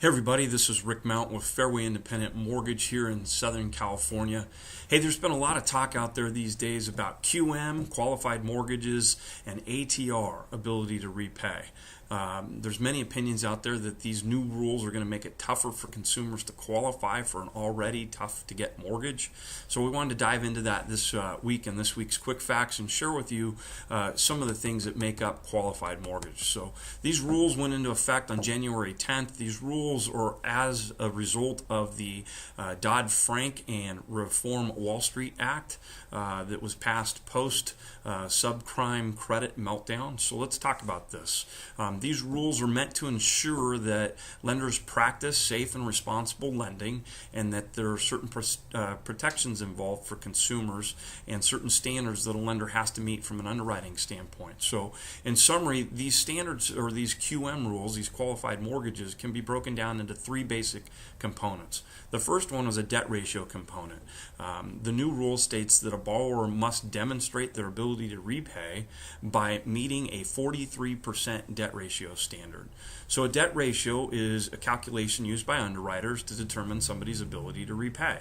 Hey everybody, this is Rick Mount with Fairway Independent Mortgage here in Southern California. Hey, there's been a lot of talk out there these days about QM, qualified mortgages, and ATR, ability to repay. There's many opinions out there that these new rules are going to make it tougher for consumers to qualify for an already tough to get mortgage. So we wanted to dive into that this week in this week's Quick Facts and share with you some of the things that make up qualified mortgage. So these rules went into effect on January 10th. These rules are as a result of the Dodd-Frank and Reform Wall Street Act that was passed post subprime credit meltdown. So let's talk about this. These rules are meant to ensure that lenders practice safe and responsible lending, and that there are certain protections involved for consumers and certain standards that a lender has to meet from an underwriting standpoint. So in summary, these standards, or these QM rules, these qualified mortgages, can be broken down into three basic components. The first one is a debt ratio component. The new rule states that a borrower must demonstrate their ability to repay by meeting a 43% debt ratio standard. So a debt ratio is a calculation used by underwriters to determine somebody's ability to repay.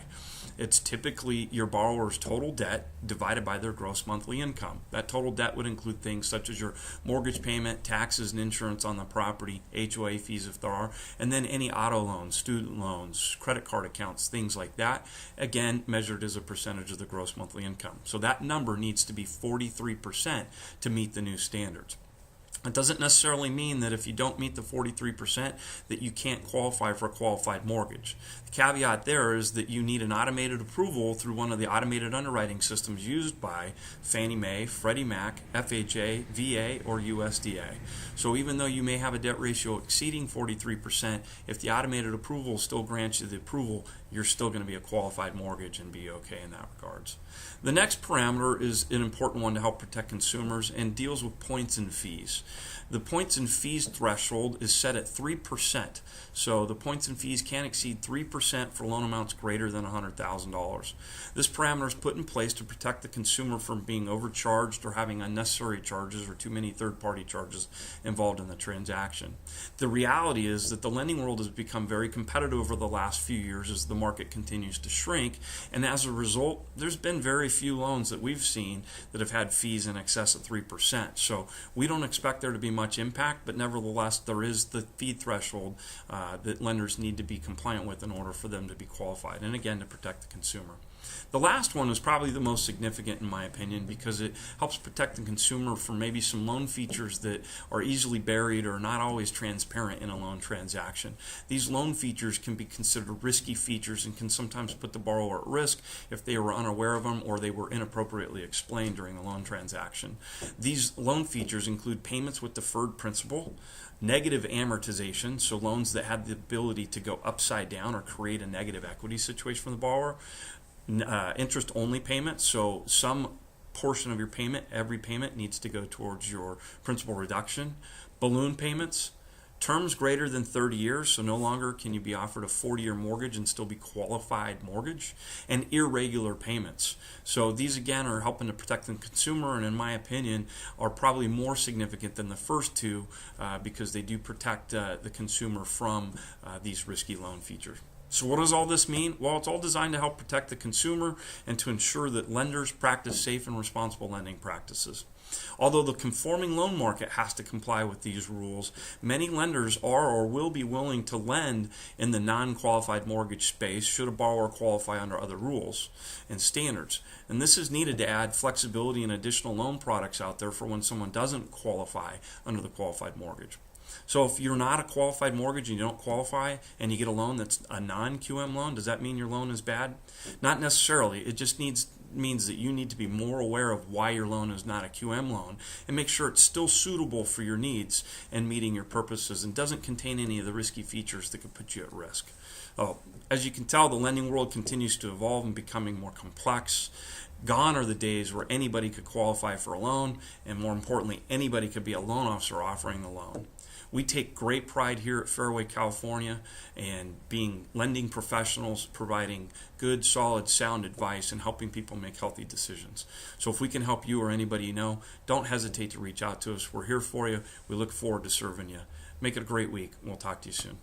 It's typically your borrower's total debt divided by their gross monthly income. That total debt would include things such as your mortgage payment, taxes and insurance on the property, HOA fees if there are, and then any auto loans, student loans, credit card accounts, things like that, again measured as a percentage of the gross monthly income. So that number needs to be 43% to meet the new standards. It doesn't necessarily mean that if you don't meet the 43% that you can't qualify for a qualified mortgage. The caveat there is that you need an automated approval through one of the automated underwriting systems used by Fannie Mae, Freddie Mac, FHA, VA, or USDA. So even though you may have a debt ratio exceeding 43%, if the automated approval still grants you the approval, you're still going to be a qualified mortgage and be okay in that regards. The next parameter is an important one to help protect consumers and deals with points and fees. The points and fees threshold is set at 3%. So the points and fees can exceed 3% for loan amounts greater than $100,000. This parameter is put in place to protect the consumer from being overcharged or having unnecessary charges or too many third-party charges involved in the transaction. The reality is that the lending world has become very competitive over the last few years as the market continues to shrink, and as a result, there's been very few loans that we've seen that have had fees in excess of 3%. So we don't expect there to be much impact, but nevertheless there is the fee threshold that lenders need to be compliant with in order for them to be qualified, and again to protect the consumer. The last one is probably the most significant in my opinion because it helps protect the consumer from maybe some loan features that are easily buried or not always transparent in a loan transaction. These loan features can be considered risky features and can sometimes put the borrower at risk if they were unaware of them or they were inappropriately explained during the loan transaction. These loan features include payments with deferred principal, negative amortization, so loans that have the ability to go upside down or create a negative equity situation for the borrower, interest-only payments, so some portion of your payment, every payment, needs to go towards your principal reduction, balloon payments, terms greater than 30 years, so no longer can you be offered a 40-year mortgage and still be qualified mortgage, and irregular payments. So these again are helping to protect the consumer, and in my opinion are probably more significant than the first two because they do protect the consumer from these risky loan features. So what does all this mean? Well, it's all designed to help protect the consumer and to ensure that lenders practice safe and responsible lending practices. Although the conforming loan market has to comply with these rules, many lenders are or will be willing to lend in the non-qualified mortgage space should a borrower qualify under other rules and standards. And this is needed to add flexibility and additional loan products out there for when someone doesn't qualify under the qualified mortgage. So if you're not a qualified mortgage and you don't qualify and you get a loan that's a non-QM loan, does that mean your loan is bad? Not necessarily. It just means that you need to be more aware of why your loan is not a QM loan and make sure it's still suitable for your needs and meeting your purposes and doesn't contain any of the risky features that could put you at risk. As you can tell, the lending world continues to evolve and becoming more complex. Gone are the days where anybody could qualify for a loan, and more importantly, anybody could be a loan officer offering the loan. We take great pride here at Fairway, California, and being lending professionals, providing good, solid, sound advice, and helping people make healthy decisions. So if we can help you or anybody you know, don't hesitate to reach out to us. We're here for you. We look forward to serving you. Make it a great week. We'll talk to you soon.